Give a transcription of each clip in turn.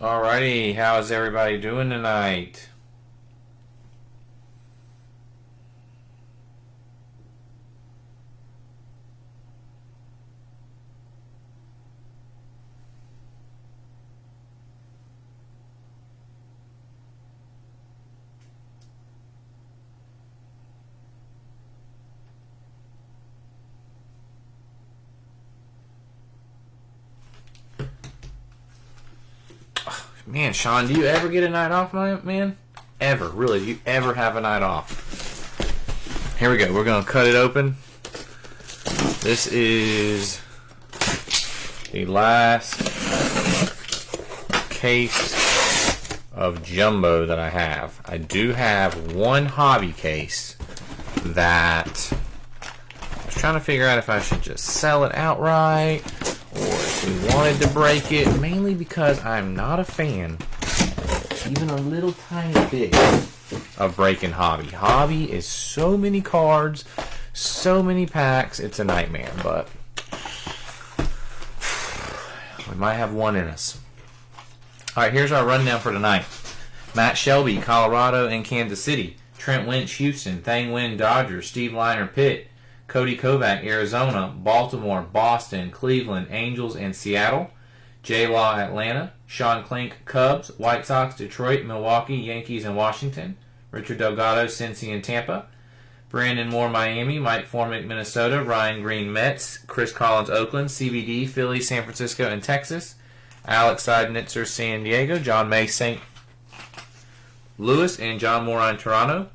Alrighty, how's everybody doing tonight? Man, Sean, do you ever get a night off, man? Ever, really? Do you ever have a night off? Here we go. We're going to cut it open. This is the last case of jumbo that I have. I do have one hobby case that I was trying to figure out if I should just sell it outright or if we wanted to break it, mainly because I'm not a fan, even a little tiny bit, of breaking hobby. Hobby is so many cards, so many packs, it's a nightmare, but we might have one in us. Alright, here's our rundown for tonight. Matt Shelby, Colorado and Kansas City. Trent Winch, Houston. Thang Nguyen, Dodgers. Steve Liner, Pitt. Cody Kovac, Arizona. Baltimore, Boston, Cleveland, Angels, and Seattle. J. Law, Atlanta. Sean Klink, Cubs. White Sox, Detroit, Milwaukee, Yankees, and Washington. Richard Delgado, Cincy, and Tampa. Brandon Moore, Miami. Mike Formick, Minnesota. Ryan Green, Mets. Chris Collins, Oakland. CBD, Philly, San Francisco, and Texas. Alex Seidnitzer, San Diego. John May, St. Louis, and John Moran, Toronto.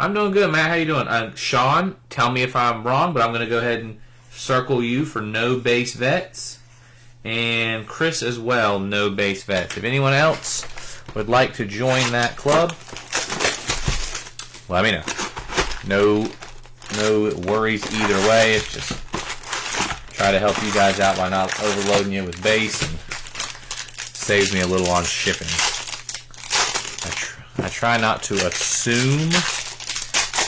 I'm doing good, Matt. How you doing? Sean, tell me if I'm wrong, but I'm going to go ahead and circle you for no base vets. And Chris as well, no base vets. If anyone else would like to join that club, let me know. No worries either way. It's just try to help you guys out by not overloading you with base, and saves me a little on shipping. I try not to assume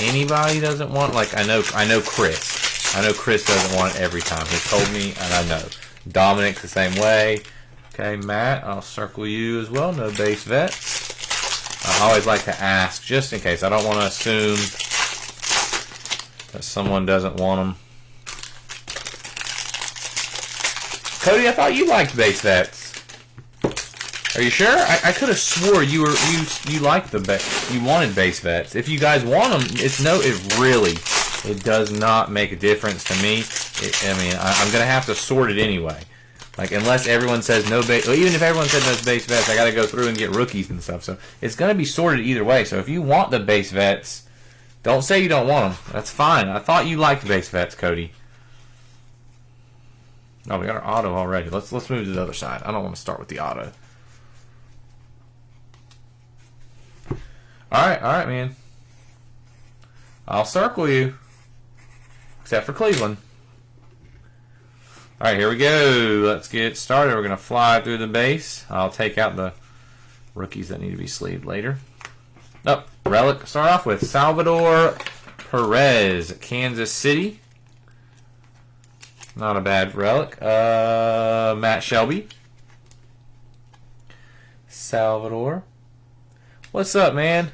anybody doesn't want. Like I know Chris. I know Chris doesn't want it every time. He told me, and I know. Dominic's the same way. Okay, Matt, I'll circle you as well. No base vets. I always like to ask, just in case. I don't want to assume that someone doesn't want them. Cody, I thought you liked base vets. Are you sure? I could have swore you liked you wanted base vets. If you guys want them, it does not make a difference to me. I'm gonna have to sort it anyway. Like unless everyone says no base, well, even if everyone said no base vets, I gotta go through and get rookies and stuff. So it's gonna be sorted either way. So if you want the base vets, don't say you don't want them. That's fine. I thought you liked base vets, Cody. Oh, we got our auto already. Let's move to the other side. I don't want to start with the auto. All right, man. I'll circle you, except for Cleveland. All right, here we go. Let's get started. We're gonna fly through the base. I'll take out the rookies that need to be sleeved later. Oh, relic. Start off with Salvador Perez, Kansas City. Not a bad relic. Matt Shelby. Salvador. What's up, man?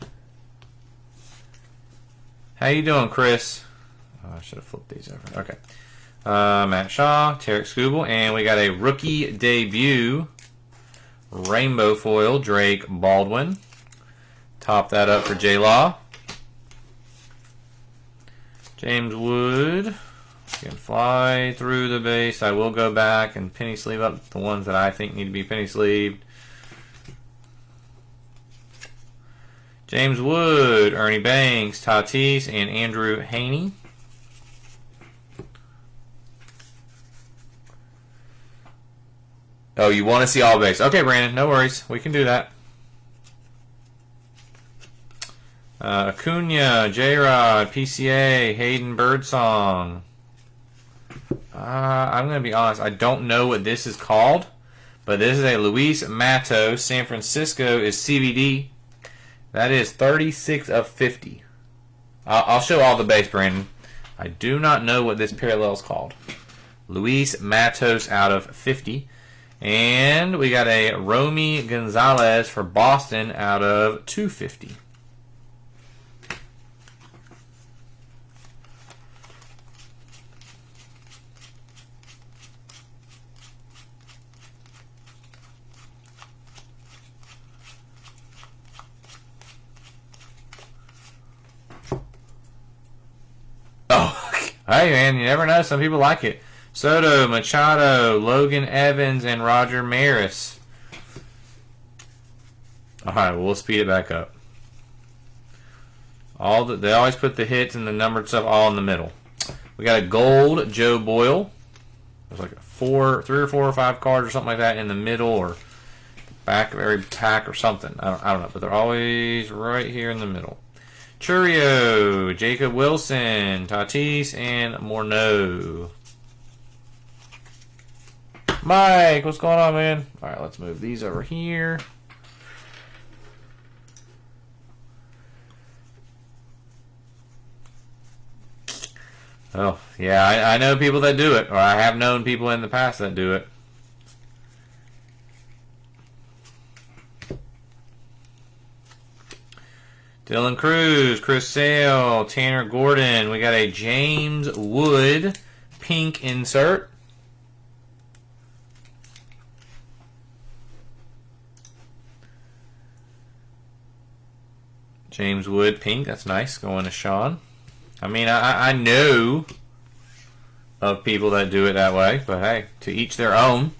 How you doing, Chris? Oh, I should have flipped these over. Okay. Matt Shaw, Tarek Skubal, and we got a rookie debut. Rainbow foil, Drake Baldwin. Top that up for J. Law. James Wood. You can fly through the base. I will go back and penny sleeve up the ones that I think need to be penny sleeved. James Wood, Ernie Banks, Tatis, and Andrew Haney. Oh, you want to see all base. Okay, Brandon, no worries. We can do that. Acuna, J-Rod, PCA, Hayden Birdsong. I'm going to be honest. I don't know what this is called, but this is a Luis Matos. San Francisco is CBD. That is 36 of 50. I'll show all the base, Brandon. I do not know what this parallel is called. Luis Matos out of 50. And we got a Romy Gonzalez for Boston out of 250. Oh, hey man, you never know. Some people like it. Soto, Machado, Logan Evans, and Roger Maris. All right, well, we'll speed it back up. They always put the hits and the numbered stuff all in the middle. We got a gold Joe Boyle. There's like 3 or 4 or 5 cards or something like that in the middle or back of every pack or something. I don't know, but they're always right here in the middle. Churio, Jacob Wilson, Tatis, and Morneau. Mike, what's going on, man? All right, let's move these over here. Oh, yeah, I know people that do it, or I have known people in the past that do it. Dylan Cruz, Chris Sale, Tanner Gordon. We got a James Wood pink insert. James Wood pink, that's nice. Going to Sean. I mean, I know of people that do it that way, but hey, to each their own.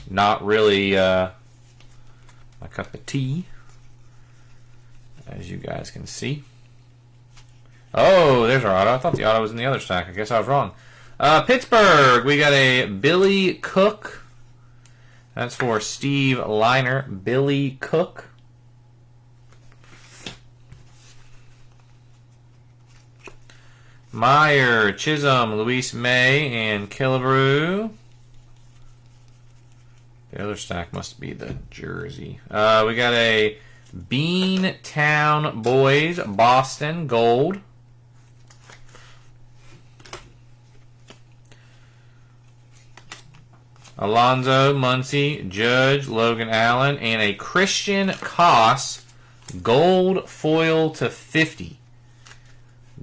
Not really my cup of tea, as you guys can see. Oh, there's our auto. I thought the auto was in the other stack. I guess I was wrong. Pittsburgh, we got a Billy Cook. That's for Steve Liner. Billy Cook. Meyer, Chisholm, Luis May, and Killebrew. The other stack must be the jersey. We got a Beantown Boys, Boston, gold. Alonzo, Muncy, Judge, Logan Allen, and a Christian Koss, gold foil to 50.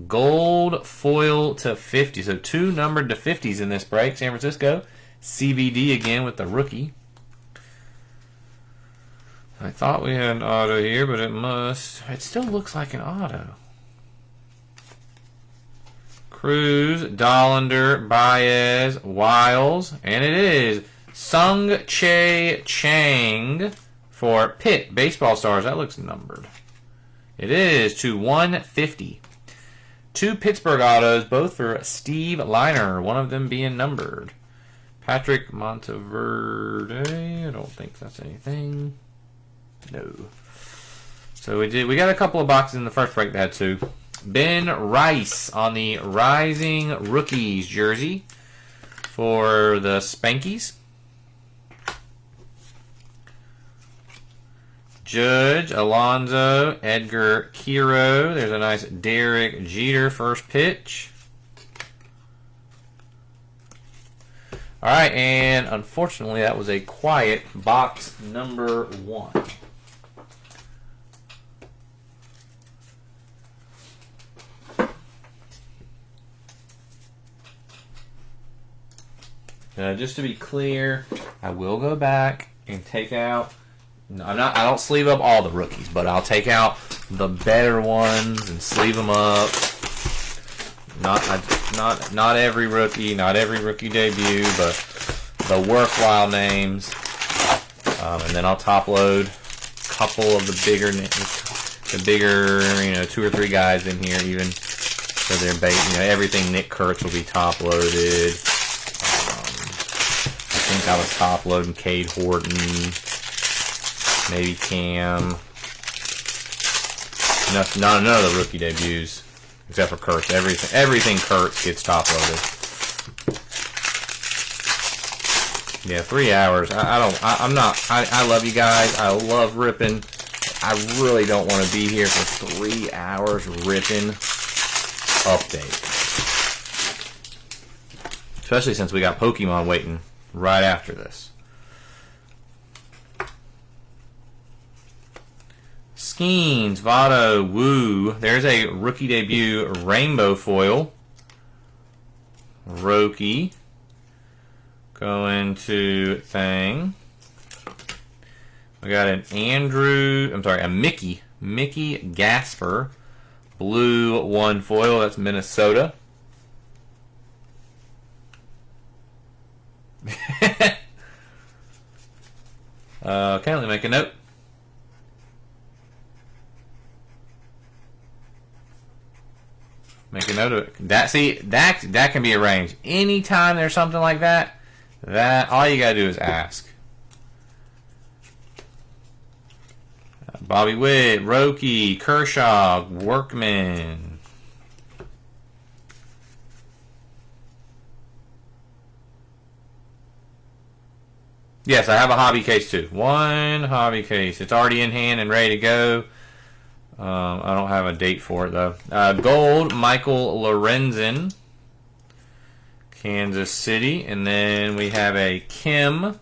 Gold foil to 50. So 2 numbered to 50s in this break. San Francisco. CBD again with the rookie. I thought we had an auto here, but it still looks like an auto. Cruz, Dollander, Baez, Wiles, and it is Sung Chae Chang for Pitt. Baseball Stars. That looks numbered. It is to 150. 2 Pittsburgh autos, both for Steve Liner, one of them being numbered. Patrick Monteverde, I don't think that's anything. No. So we got a couple of boxes in the first break that had 2. Ben Rice on the Rising Rookies jersey for the Spankies. Judge, Alonzo, Edgar Kiro. There's a nice Derek Jeter first pitch. All right, and unfortunately that was a quiet box number 1. Just to be clear, I will go back and take out. I don't sleeve up all the rookies, but I'll take out the better ones and sleeve them up. Not every rookie, not every rookie debut, but the worthwhile names. And then I'll top load a couple of the bigger, 2 or 3 guys in here even. So they're everything Nick Kurtz will be top loaded. I think I was top loading Cade Horton. Maybe Cam. None of the rookie debuts, except for Kurtz. Everything Kurtz gets top loaded. Yeah, 3 hours. I love you guys. I love ripping. I really don't want to be here for 3 hours ripping update. Especially since we got Pokemon waiting right after this. Skeens, Votto, Woo. There's a rookie debut rainbow foil. Roki. Going to Thang. We got a Mickey Gasper. Blue 1 foil. That's Minnesota. Okay, let me make a note. Make a note of it. That can be arranged. Anytime there's something like that, all you gotta do is ask. Bobby Witt, Roki, Kershaw, Workman. Yes, I have a hobby case too. One hobby case. It's already in hand and ready to go. I don't have a date for it though. Gold, Michael Lorenzen, Kansas City. And then we have a Kim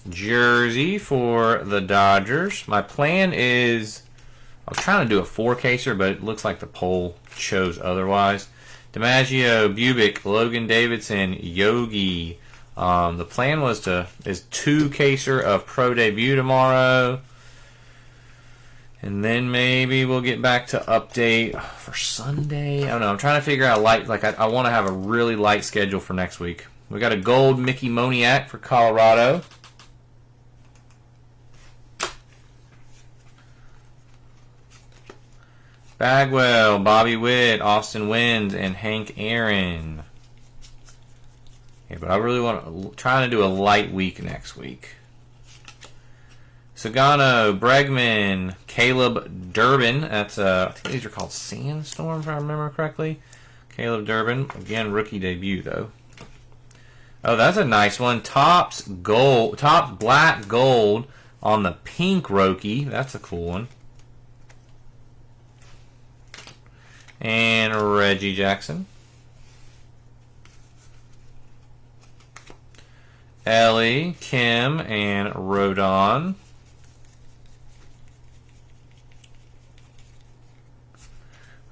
jersey for the Dodgers. My plan is, I was trying to do a 4-caser, but it looks like the poll chose otherwise. DiMaggio, Bubic, Logan Davidson, Yogi. The plan is 2-caser of Pro Debut tomorrow. And then maybe we'll get back to update for Sunday. I don't know. I'm trying to figure out I want to have a really light schedule for next week. We got a gold Mickey Moniak for Colorado. Bagwell, Bobby Witt, Austin Wynns, and Hank Aaron. Yeah, but I really trying to do a light week next week. Sagano, Bregman, Caleb Durbin. That's I think these are called Sandstorm, if I remember correctly. Caleb Durbin, again rookie debut though. Oh, that's a nice one. Topps black gold on the pink Roki. That's a cool one. And Reggie Jackson. Ellie, Kim, and Rodon.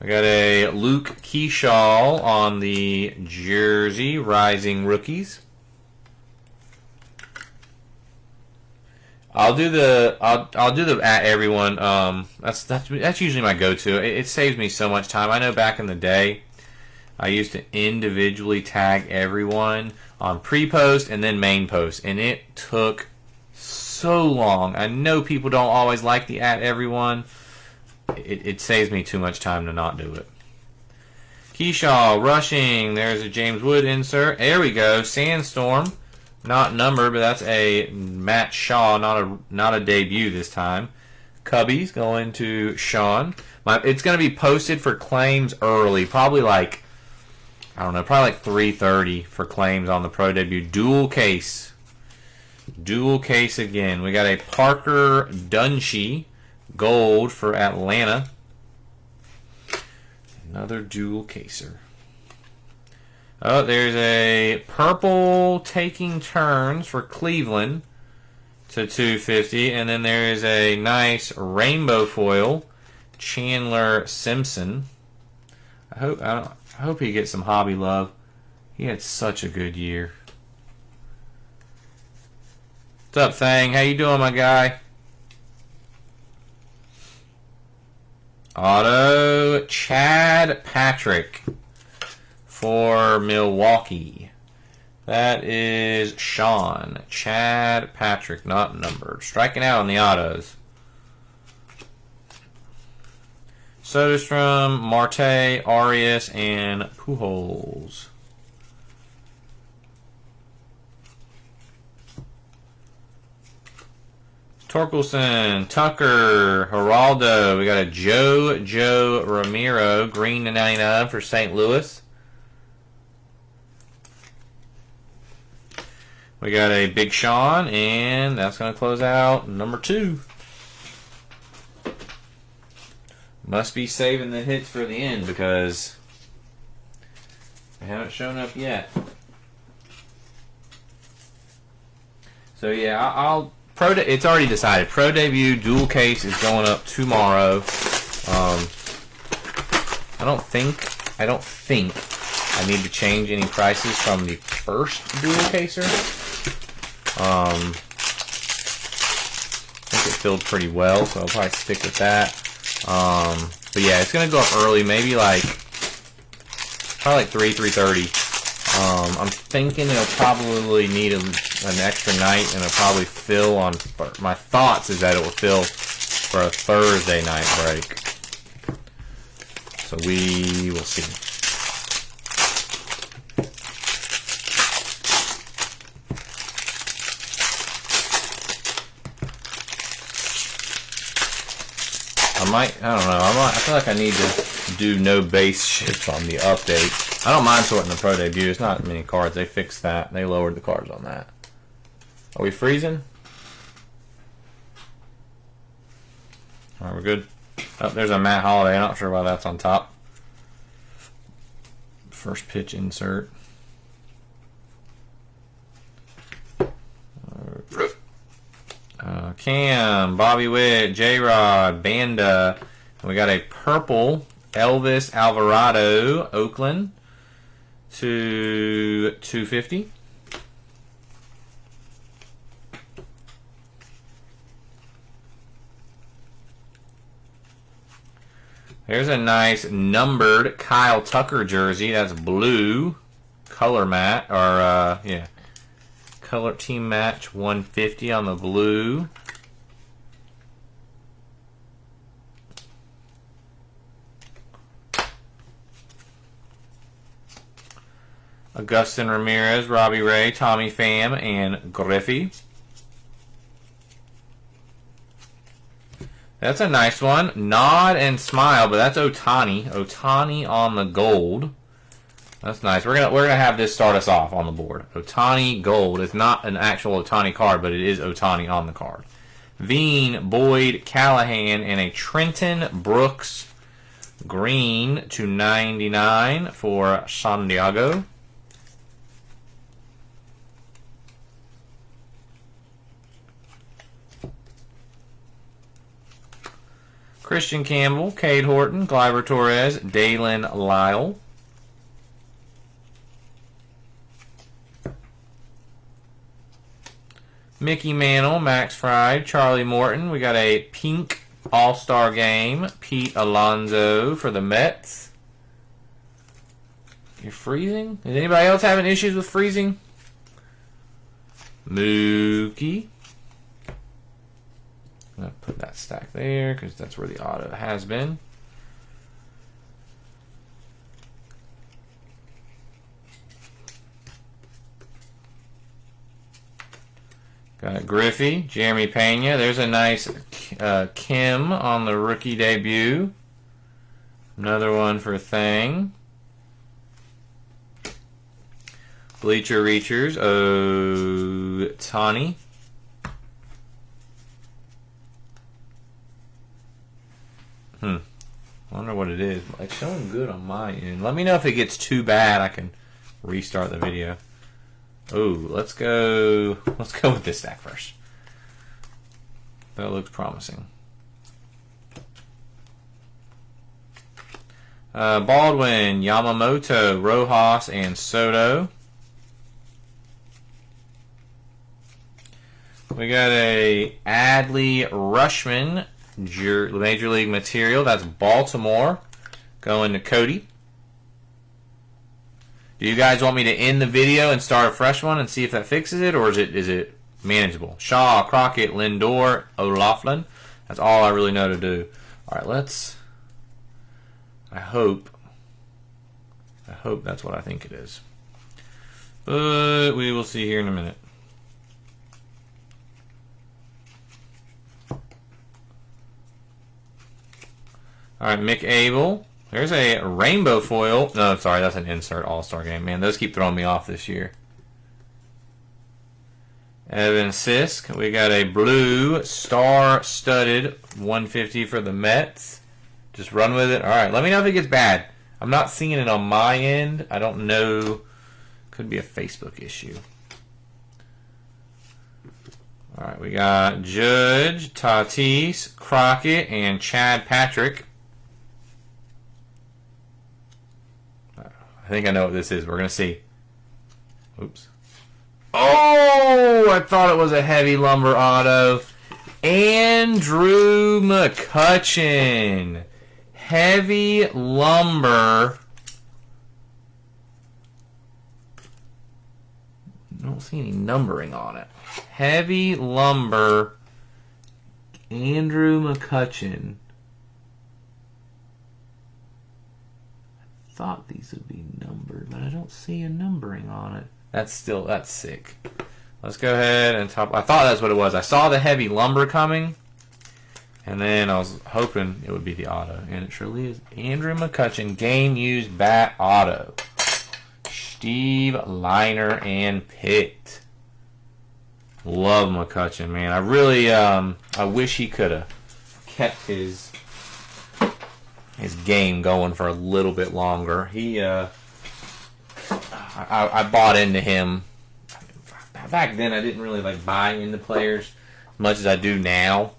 I got a Luke Keyshaw on the jersey, Rising Rookies. I'll do the at everyone. That's usually my go-to. It saves me so much time. I know back in the day, I used to individually tag everyone on pre-post and then main post, and it took so long. I know people don't always like the at everyone. It saves me too much time to not do it. Keyshaw, rushing. There's a James Wood insert. There we go. Sandstorm. Not numbered, but that's a Matt Shaw, not a debut this time. Cubbies going to Sean. It's going to be posted for claims early. Probably like 3:30 for claims on the Pro Debut. Dual case again. We got a Parker Dunshee. Gold for Atlanta. Another dual caser. Oh, there's a purple taking turns for Cleveland to 250. And then there is a nice rainbow foil, Chandler Simpson. I hope he gets some hobby love. He had such a good year. What's up, Thang? How you doing, my guy? Auto Chad Patrick for Milwaukee. That is Sean. Chad Patrick, not numbered. Striking out on the autos. Soderstrom, Marte, Arias, and Pujols. Torkelson, Tucker, Geraldo. We got a Joe Ramiro, green to 99 for St. Louis. We got a Big Sean, and that's going to close out number 2. Must be saving the hits for the end because they haven't shown up yet. So yeah, I'll It's already decided. Pro Debut dual case is going up tomorrow. I don't think I need to change any prices from the first dual caser. I think it filled pretty well, so I'll probably stick with that. But yeah, it's gonna go up early, maybe probably like 3:30. I'm thinking it'll probably need an extra night, and it'll probably fill on. My thoughts is that it will fill for a Thursday night break. So we will see. I don't know. I feel like I need to do no base shift on the update. I don't mind sorting the Pro Debut. It's not many cards. They fixed that. They lowered the cards on that. Are we freezing? Alright, we're good. Oh, there's a Matt Holliday. I'm not sure why that's on top. First pitch insert. Cam, Bobby Witt, J-Rod, Banda. And we got a purple Elvis Alvarado, Oakland, to 250. There's a nice numbered Kyle Tucker jersey. That's blue, color mat, or yeah, color team match 150 on the blue. Augustin Ramirez, Robbie Ray, Tommy Pham, and Griffey. That's a nice one. Nod and smile, but that's Ohtani. Ohtani on the gold. That's nice. We're gonna have this start us off on the board. Ohtani gold. It's not an actual Ohtani card, but it is Ohtani on the card. Veen, Boyd, Callahan, and a Trenton Brooks green to 99 for San Diego. Christian Campbell, Cade Horton, Gleyber Torres, Dalen Lyle. Mickey Mantle, Max Fried, Charlie Morton. We got a pink All-Star Game, Pete Alonso for the Mets. You're freezing? Is anybody else having issues with freezing? Mookie. I'm going to put that stack there because that's where the auto has been. Got Griffey, Jeremy Pena. There's a nice Kim on the rookie debut. Another one for Thang. Bleacher Reachers, Ohtani. I wonder what it is. It's showing good on my end. Let me know if it gets too bad. I can restart the video. Oh, let's go with this stack first. That looks promising. Baldwin, Yamamoto, Rojas, and Soto. We got a Adley Rutschman Major League material. That's Baltimore going to Cody. Do you guys want me to end the video and start a fresh one and see if that fixes it, or is it manageable? Shaw, Crockett, Lindor, O'Loughlin. That's all I really know to do. All right, let's. I hope that's what I think it is, but we will see here in a minute. All right, Mick Abel. There's a rainbow foil. No, sorry, that's an insert All-Star Game. Man, those keep throwing me off this year. Evan Sisk. We got a blue star-studded 150 for the Mets. Just run with it. All right, let me know if it gets bad. I'm not seeing it on my end. I don't know. Could be a Facebook issue. All right, we got Judge, Tatis, Crockett, and Chad Patrick. I think I know what this is. We're going to see. Oops. Oh, I thought it was a heavy lumber auto. Andrew McCutchen. Heavy lumber. I don't see any numbering on it. Heavy lumber. Andrew McCutchen. I thought these would be numbered, but I don't see a numbering on it. That's sick. Let's go ahead and top. I thought that's what it was. I saw the heavy lumber coming, and then I was hoping it would be the auto, and it surely is. Andrew McCutchen, game used bat auto. Steve Liner and Pitt. Love McCutchen, man. I really, I wish he could have kept his game going for a little bit longer. I bought into him. Back then, I didn't really like buy into players as much as I do now.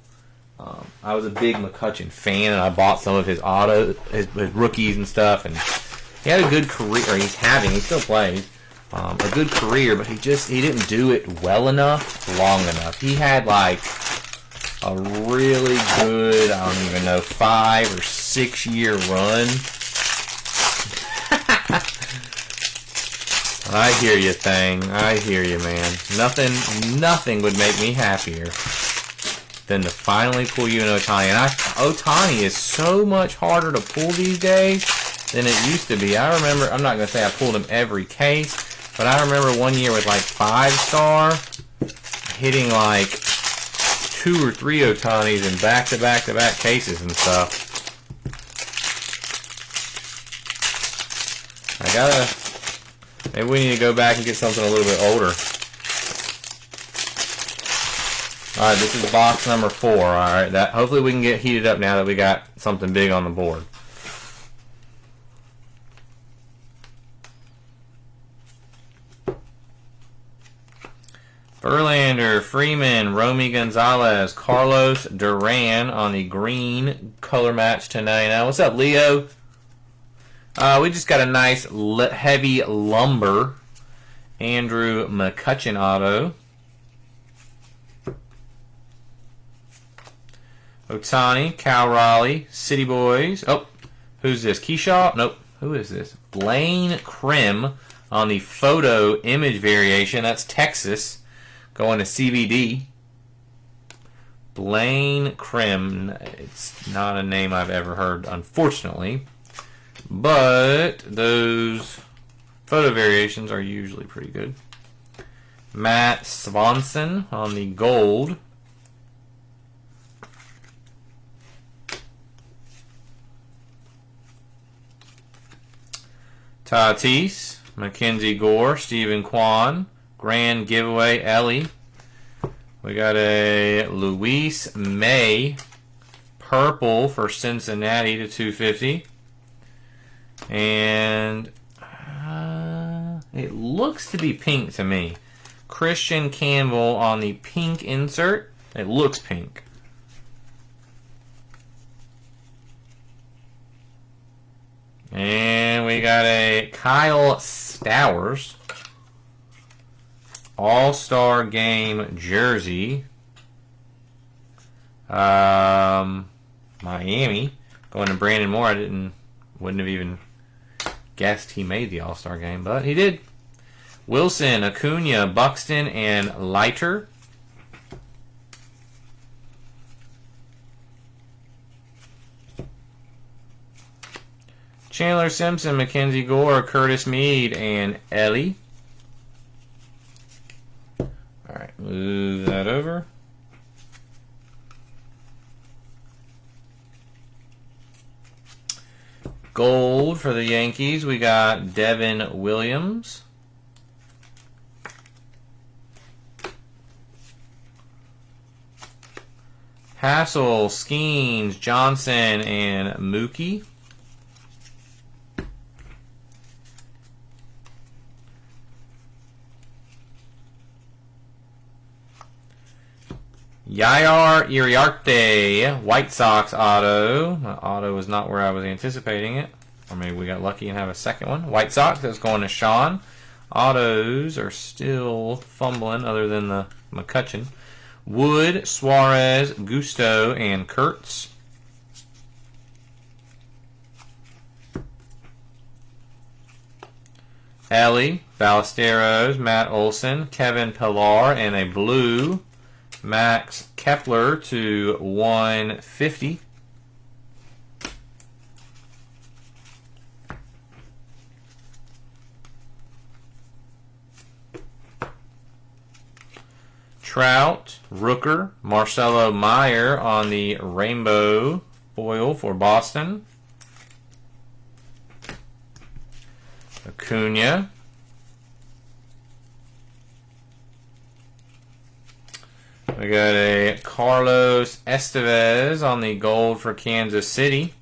I was a big McCutchen fan, and I bought some of his his rookies and stuff. And he had a good career. Or he still plays a good career, but he didn't do it well enough, long enough. He had like a really good, I don't even know, 5 or 6 year run. I hear you, Thang. I hear you, man. Nothing would make me happier than to finally pull you an Ohtani. And Ohtani is so much harder to pull these days than it used to be. I remember, I'm not going to say I pulled him every case, but I remember one year with like 5-star hitting like 2 or 3 Ohtanis in back-to-back-to-back cases and stuff. Maybe we need to go back and get something a little bit older. Alright, this is box number 4. Alright, hopefully we can get heated up now that we got something big on the board. Verlander, Freeman, Romy Gonzalez, Carlos Duran on the green color match tonight. Now, what's up, Leo? We just got a nice heavy lumber Andrew McCutchen auto. Ohtani, Cal Raleigh, City Boys. Oh, who's this? Keyshaw? Nope. Who is this? Blaine Krim on the photo image variation. That's Texas. Going to CBD. Blaine Krim. It's not a name I've ever heard, unfortunately. But those photo variations are usually pretty good. Matt Swanson on the gold. Tatis, Mackenzie Gore, Stephen Kwan, Grand Giveaway, Ellie. We got a Luis May, purple for Cincinnati to 250. And it looks to be pink to me. Christian Campbell on the pink insert. It looks pink. And we got a Kyle Stowers All-Star Game jersey. Miami. Going to Brandon Moore. Wouldn't have even guessed he made the All-Star Game, but he did. Wilson, Acuna, Buxton, and Leiter. Chandler Simpson, Mackenzie Gore, Curtis Mead, and Ellie. Alright, move that over. Gold for the Yankees, we got Devin Williams. Hassel, Skeens, Johnson, and Mookie. Yair Iriarte, White Sox auto. My auto is not where I was anticipating it. Or maybe we got lucky and have a second one. White Sox, that's going to Sean. Autos are still fumbling other than the McCutcheon. Wood, Suarez, Gusto, and Kurtz. Ellie, Ballesteros, Matt Olson, Kevin Pillar, and a blue Max Kepler to 150. Trout, Rooker, Marcelo Meyer on the rainbow foil for Boston. Acuna. We got a Carlos Estevez on the gold for Kansas City.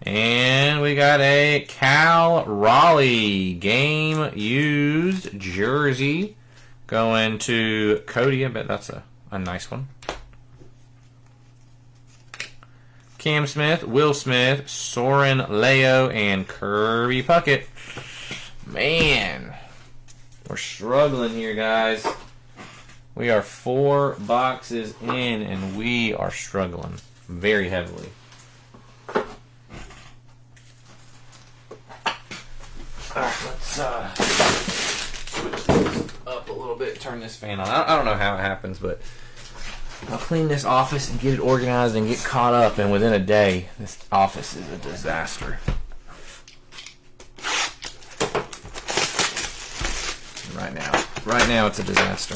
And we got a Cal Raleigh game used jersey going to Cody. I bet that's a nice one. Cam Smith, Will Smith, Soren Leo, and Kirby Puckett. Man, we're struggling here, guys. We are 4 boxes in, and we are struggling very heavily. Alright, let's switch this up a little bit, turn this fan on. I don't know how it happens, but I'll clean this office and get it organized and get caught up, and within a day, this office is a disaster. Right now it's a disaster.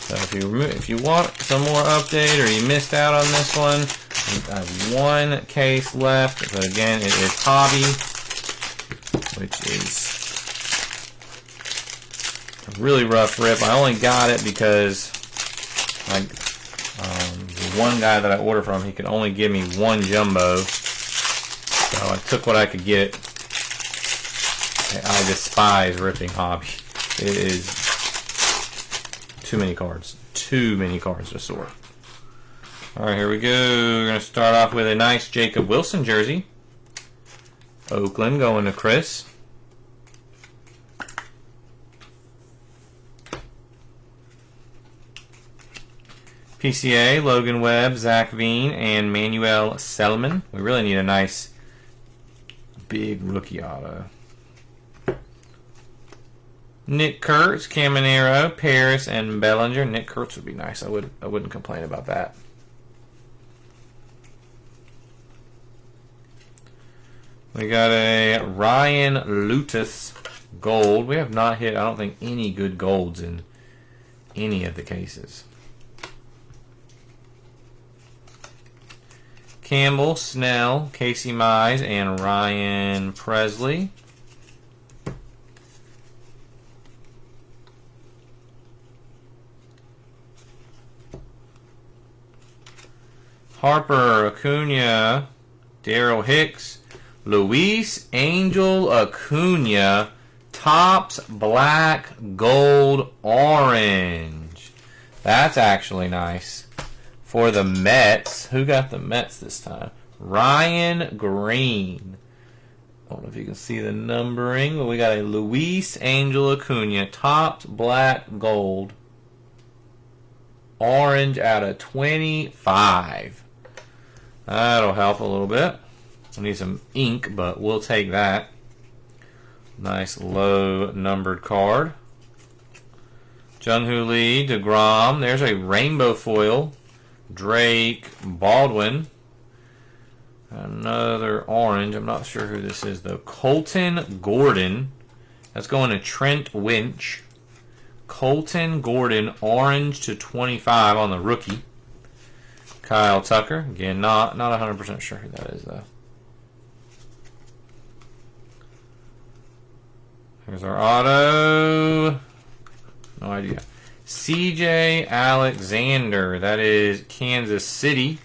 So if you want some more update or you missed out on this one, I have 1 case left. But again, it is Hobby, which is a really rough rip. I only got it because the one guy that I ordered from, he could only give me 1 jumbo. So I took what I could get. I despise ripping Hobby. It is too many cards. Too many cards to sort. Alright, here we go. We're going to start off with a nice Jacob Wilson jersey. Oakland going to Chris. PCA, Logan Webb, Zach Veen, and Manuel Selman. We really need a nice big rookie auto. Nick Kurtz, Caminero, Paris, and Bellinger. Nick Kurtz would be nice. I wouldn't complain about that. We got a Ryan Lutus gold. We have not hit, I don't think, any good golds in any of the cases. Campbell, Snell, Casey Mize, and Ryan Presley. Harper, Acuna, Daryl Hicks, Luis Angel Acuna, Topps Black Gold Orange. That's actually nice. For the Mets, who got the Mets this time? Ryan Green. I don't know if you can see the numbering, but we got a Luis Angel Acuna, Topps Black Gold Orange out of 25. That'll help a little bit. We need some ink, but we'll take that. Nice low numbered card. Jung-Hoo Lee, DeGrom. There's a rainbow foil. Drake Baldwin. Another orange. I'm not sure who this is though. Colton Gordon. That's going to Trent Winch. Colton Gordon, orange to 25 on the rookie. Kyle Tucker. Again, not 100% sure who that is though. Here's our auto. No idea. CJ Alexander. That is Kansas City.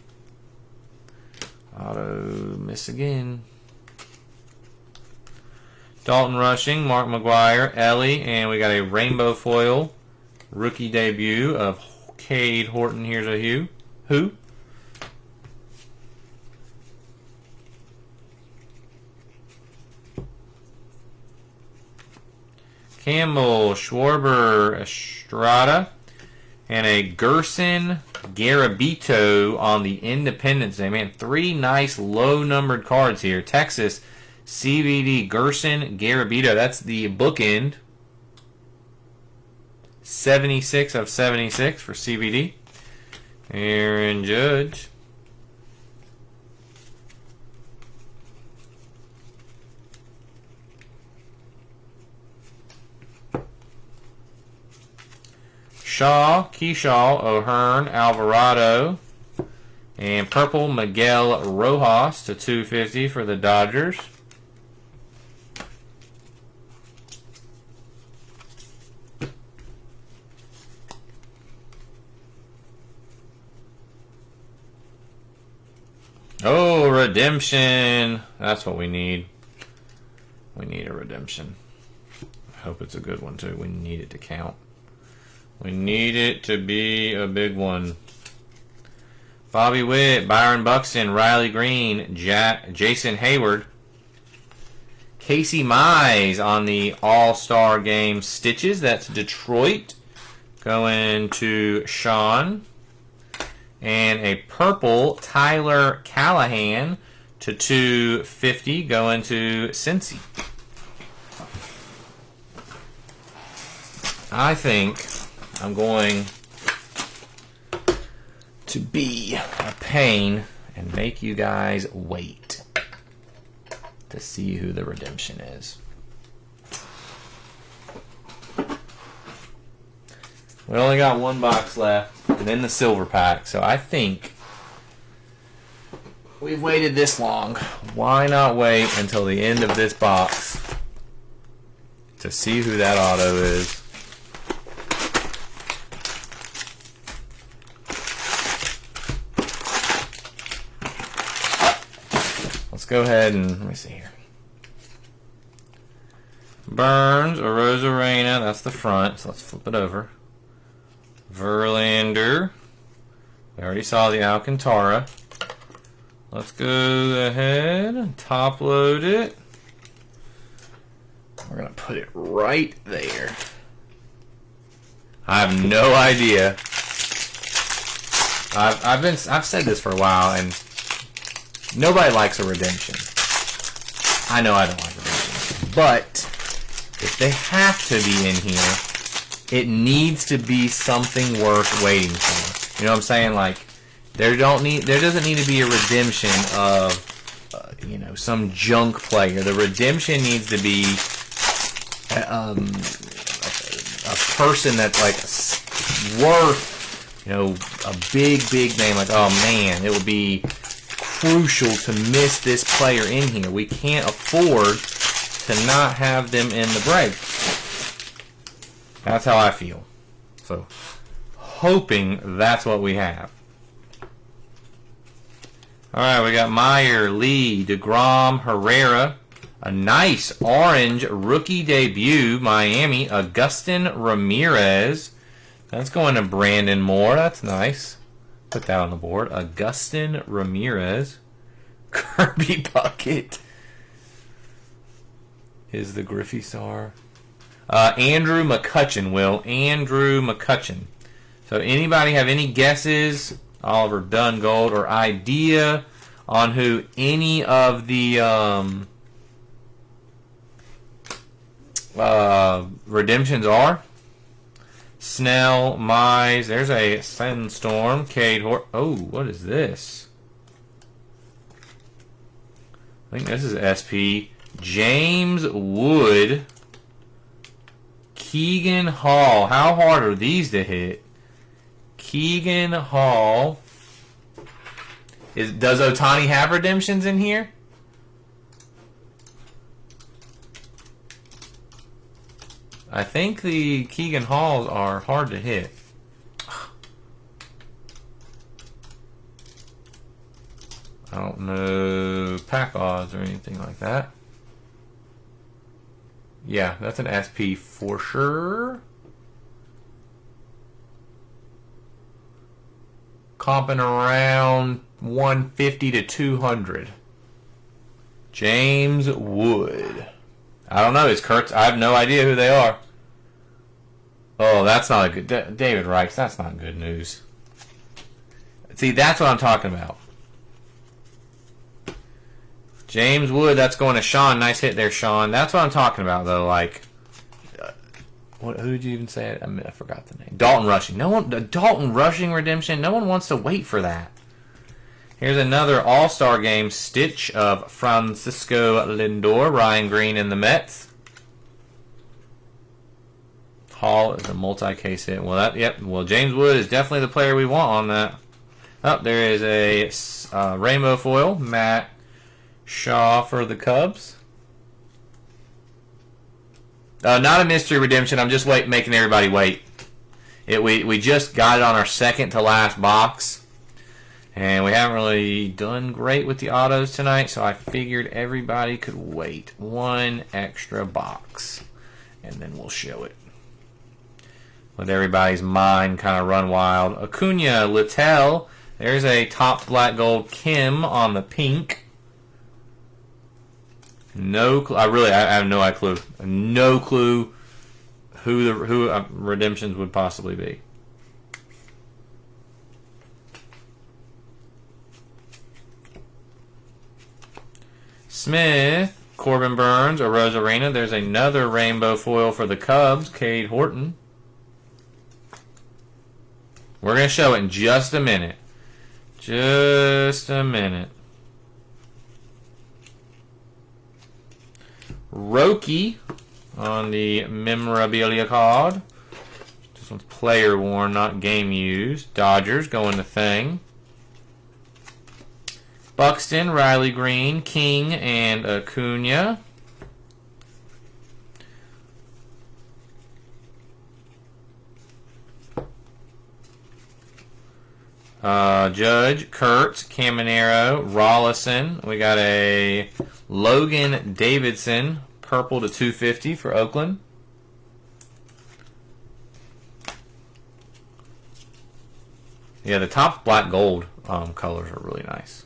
Auto miss again. Dalton Rushing, Mark McGuire, Ellie, and we got a rainbow foil rookie debut of Cade Horton. Here's a who? Campbell, Schwarber, Estrada, and a Gerson Garabito on the Independence Day. Man, 3 nice low-numbered cards here. Texas, CVD, Gerson Garabito. That's the bookend. 76 of 76 for CVD. Aaron Judge. Shaw, Keyshaw, O'Hearn, Alvarado, and purple Miguel Rojas to 250 for the Dodgers. Oh, redemption. That's what we need. We need a redemption. I hope it's a good one, too. We need it to count. We need it to be a big one. Bobby Witt, Byron Buxton, Riley Green, Jason Hayward. Casey Mize on the All-Star Game stitches. That's Detroit. Going to Sean. And a purple Tyler Callahan to 250 going to Cincy. I think I'm going to be a pain and make you guys wait to see who the redemption is. We only got one box left, and then the silver pack. So I think we've waited this long. Why not wait until the end of this box to see who that auto is? Let's go ahead and let me see here. Burns, Arozarena, that's the front. So let's flip it over. Verlander. We already saw the Alcantara. Let's go ahead and top load it. We're going to put it right there. I have no idea. I've said this for a while, and nobody likes a redemption. I know I don't like redemptions. But if they have to be in here, it needs to be something worth waiting for. You know what I'm saying? Like, there doesn't need to be a redemption of, some junk player. The redemption needs to be a person that's like worth, a big name. Like, oh man, it would be crucial to miss this player in here. We can't afford to not have them in the break. That's how I feel. So, hoping that's what we have. Alright, we got Meyer, Lee, DeGrom, Herrera. A nice orange rookie debut, Miami, Agustin Ramirez. That's going to Brandon Moore. That's nice. Put that on the board. Agustin Ramirez. Kirby Bucket is the Griffey star. Andrew McCutchen, Andrew McCutchen. So anybody have any guesses, Oliver Dungold, or idea on who any of the redemptions are? Snell, Mize, there's a Sandstorm, Cade Hort. Oh, what is this? I think this is SP. James Wood. Keegan Hall. How hard are these to hit? Keegan Hall. Does Ohtani have redemptions in here? I think the Keegan Halls are hard to hit. I don't know pack odds or anything like that. Yeah, that's an SP for sure. Comping around 150 to 200. James Wood. I don't know. It's Kurtz. I have no idea who they are. Oh, that's not a good... David Reichs, that's not good news. See, that's what I'm talking about. James Wood, that's going to Sean. Nice hit there, Sean. That's what I'm talking about, though. Like, who did you even say? I forgot the name. Dalton Rushing. No one. Dalton Rushing redemption. No one wants to wait for that. Here's another All-Star Game stitch of Francisco Lindor, Ryan Green in the Mets. Hall is a multi-case hit. Well, Well, James Wood is definitely the player we want on that. Oh, there is a rainbow foil. Matt Shaw for the Cubs. Not a mystery redemption. I'm just making everybody wait. We just got it on our second to last box, and we haven't really done great with the autos tonight, so I figured everybody could wait one extra box, and then we'll show it. Let everybody's mind kind of run wild. Acuna, Littell. There's a top black gold Kim on the pink. No, I have no clue. No clue who redemptions would possibly be. Smith, Corbin Burns, or Rosarina. There's another rainbow foil for the Cubs, Cade Horton. We're going to show it in just a minute. Just a minute. Roki on the memorabilia card. This one's player worn, not game used. Dodgers going to Thing. Buxton, Riley Green, King, and Acuna. Judge, Kurtz, Caminero, Rollison. We got a Logan Davidson, purple to 250 for Oakland. Yeah, the top black gold colors are really nice.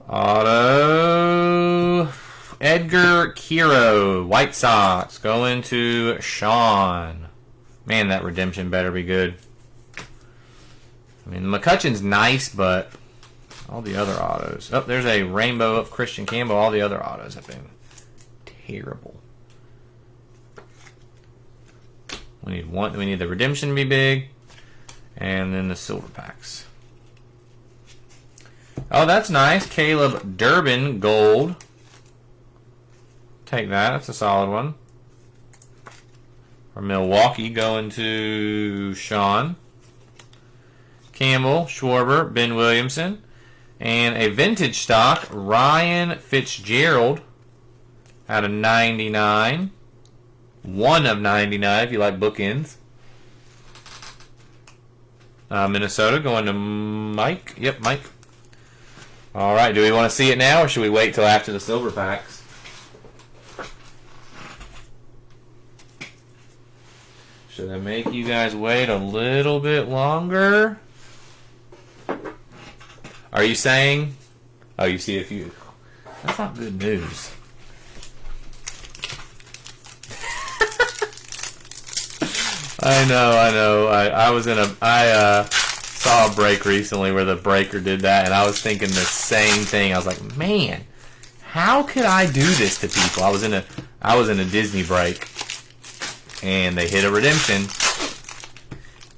Auto, Edgar Quiro, White Sox, going to Sean. Man, that redemption better be good. I mean, McCutcheon's nice, but all the other autos. Oh, there's a rainbow of Christian Campbell. All the other autos have been terrible. We need the redemption to be big, and then the silver packs. Oh, that's nice. Caleb Durbin gold. Take that. That's a solid one. For Milwaukee, going to Sean. Campbell, Schwarber, Ben Williamson. And a vintage stock, Ryan Fitzgerald out of 99. 1 of 99 if you like bookends. Minnesota going to Mike. Yep, Mike. All right, do we want to see it now or should we wait till after the silver packs? Should I make you guys wait a little bit longer? Are you saying? Oh, you see a few. That's not good news. I know. I saw a break recently where the breaker did that, and I was thinking the same thing. I was like, man, how could I do this to people? I was in a Disney break, and they hit a redemption,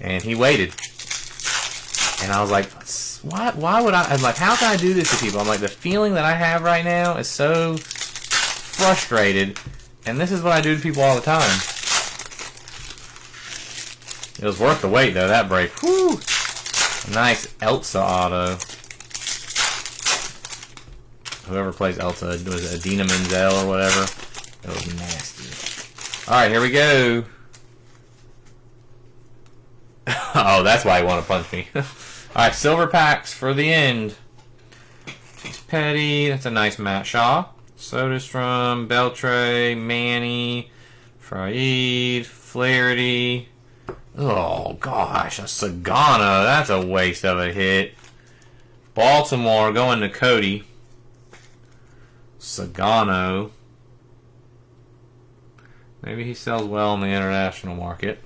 and he waited, and I was like, why would I? I'm like, how can I do this to people? I'm like, the feeling that I have right now is so frustrated, and this is what I do to people all the time. It was worth the wait, though, that break. Whew! Nice Elsa auto. whoever plays Elsa, was it Adina Menzel or whatever? It was nasty. Alright, here we go. Oh, that's why he wanted to punch me. Alright, silver packs for the end. Chase Petty, that's a nice Matt Shaw. Soderstrom, Beltray, Manny, Fried, Flaherty. Oh, gosh, a Sagano. That's a waste of a hit. Baltimore going to Cody. Sagano. Maybe he sells well in the international market.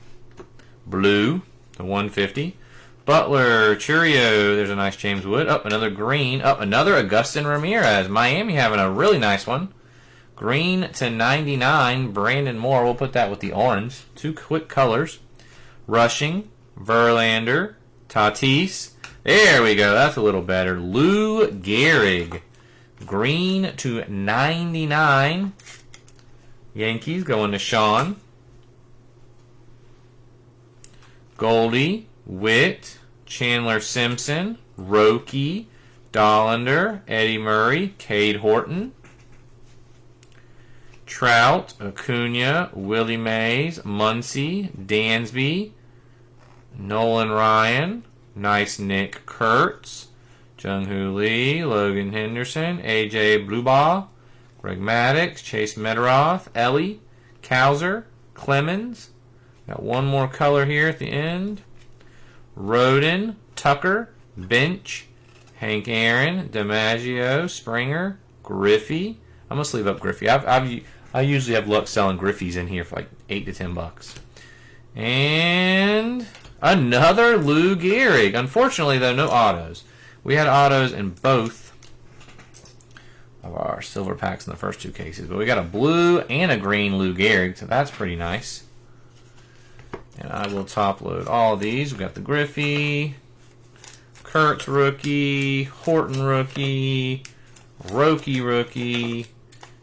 Blue, the 150. Butler, Churio, there's a nice James Wood. Up another green. Up another Agustin Ramirez. Miami having a really nice one. Green to 99. Brandon Moore. We'll put that with the orange. Two quick colors. Rushing, Verlander, Tatis. There we go. That's a little better. Lou Gehrig. Green to 99. Yankees going to Sean. Goldie. Witt, Chandler Simpson, Roki, Dollander, Eddie Murray, Cade Horton, Trout, Acuna, Willie Mays, Muncy, Dansby, Nolan Ryan, nice Nick Kurtz, Jung-Hoo Lee, Logan Henderson, AJ Blubaugh, Greg Maddux, Chase Meteroth, Ellie, Cowser, Clemens. Got one more color here at the end. Roden, Tucker, Bench, Hank Aaron, DiMaggio, Springer, Griffey. I'm gonna sleeve up Griffey. I usually have luck selling Griffies in here for like $8 to $10. And another Lou Gehrig. Unfortunately, though, no autos. We had autos in both of our silver packs in the first two cases, but we got a blue and a green Lou Gehrig, so that's pretty nice. And I will top load all of these. We got the Griffey, Kurtz rookie, Horton rookie, Roki rookie,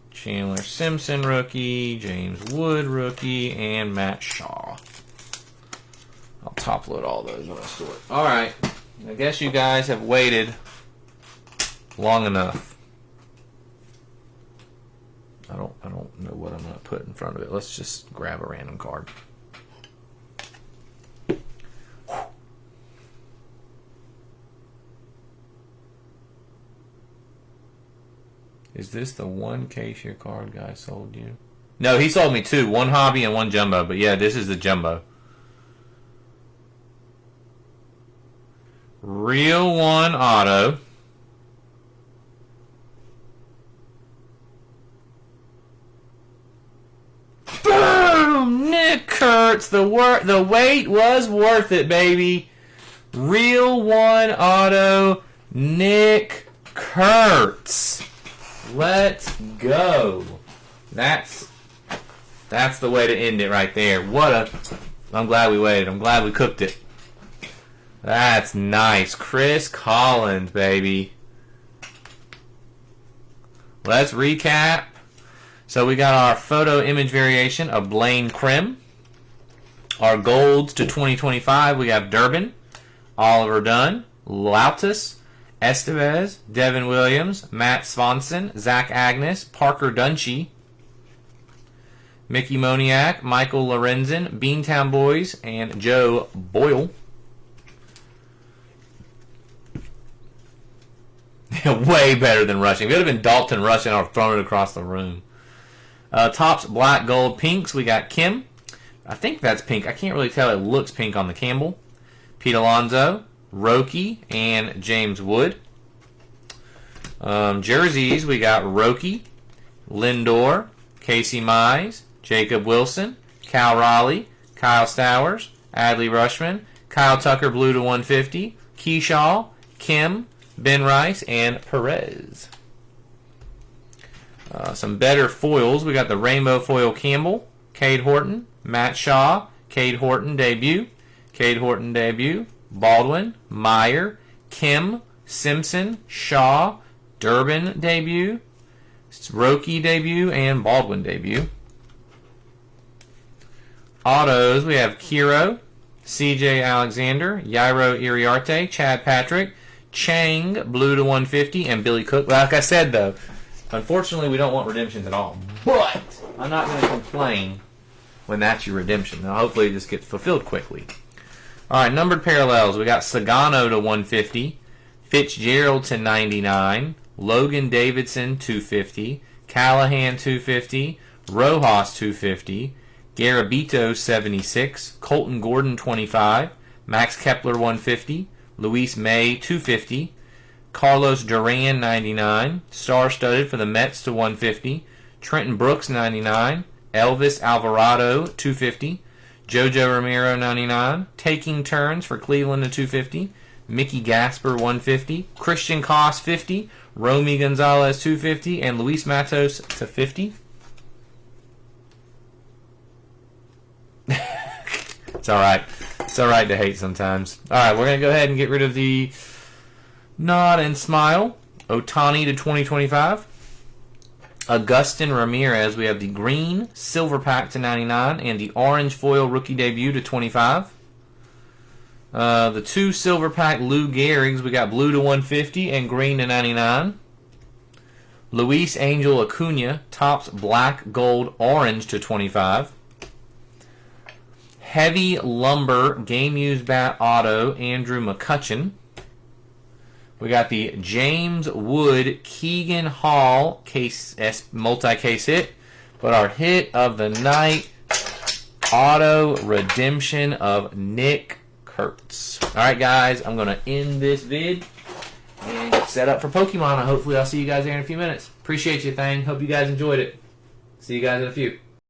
Chandler Simpson rookie, James Wood rookie, and Matt Shaw. I'll top load all those when I sort. All right, I guess you guys have waited long enough. I don't know what I'm gonna put in front of it. Let's just grab a random card. Is this the one case your card guy sold you? No, he sold me two. One hobby and one jumbo. But yeah, this is the jumbo. Real one auto. Boom! Nick Kurtz. The wait was worth it, baby. Real one auto. Nick Kurtz. Let's go. That's the way to end it right there. I'm glad we waited. I'm glad we cooked it. That's nice. Chris Collins, baby. Let's recap. So we got our photo image variation of Blaine Krim. Our golds to 2025, we have Durbin, Oliver Dunn, Lautus, Estevez, Devin Williams, Matt Swanson, Zach Agnes, Parker Dunshee, Mickey Moniak, Michael Lorenzen, Beantown Boys, and Joe Boyle. Way better than Rushing. If it would have been Dalton Rushing, I would have thrown it across the room. Tops, black, gold, pinks. We got Kim. I think that's pink. I can't really tell. It looks pink on the Campbell. Pete Alonso, Roki, and James Wood. Jerseys, we got Roki, Lindor, Casey Mize, Jacob Wilson, Cal Raleigh, Kyle Stowers, Adley Rushman, Kyle Tucker blue to 150, Keyshaw, Kim, Ben Rice, and Perez. Some better foils. We got the Rainbow Foil Campbell, Cade Horton, Matt Shaw, Cade Horton debut, Baldwin, Meyer, Kim, Simpson, Shaw, Durbin debut, Roki debut, and Baldwin debut. Autos, we have Kiro, CJ Alexander, Yairo Iriarte, Chad Patrick, Chang, blue to 150, and Billy Cook. Like I said, though, Unfortunately, we don't want redemptions at all. But I'm not going to complain when that's your redemption. Now, hopefully it just gets fulfilled quickly. All right, numbered parallels. We got Sagano to 150, Fitzgerald to 99, Logan Davidson 250, Callahan 250, Rojas 250, Garabito 76, Colton Gordon 25, Max Kepler 150, Luis May 250, Carlos Duran 99, star-studded for the Mets to 150, Trenton Brooks 99, Elvis Alvarado 250, Jojo Romero 99, Taking Turns for Cleveland to 250, Mickey Gasper 150, Christian Koss 50, Romy Gonzalez 250, and Luis Matos to 50. It's alright. It's alright to hate sometimes. Alright, we're going to go ahead and get rid of the nod and smile. Otani to 2025. Augustin Ramirez, we have the green silver pack to 99 and the orange foil rookie debut to 25. The two silver pack Lou Gehrig's, we got blue to 150 and green to 99. Luis Angel Acuna, Topps black, gold, orange to 25. Heavy Lumber Game Used Bat Auto, Andrew McCutchen. We got the James Wood Keegan Hall multi-case hit. But our hit of the night, auto redemption of Nick Kurtz. Alright guys, I'm going to end this vid and get set up for Pokemon. Hopefully I'll see you guys there in a few minutes. Appreciate you, Thang. Hope you guys enjoyed it. See you guys in a few.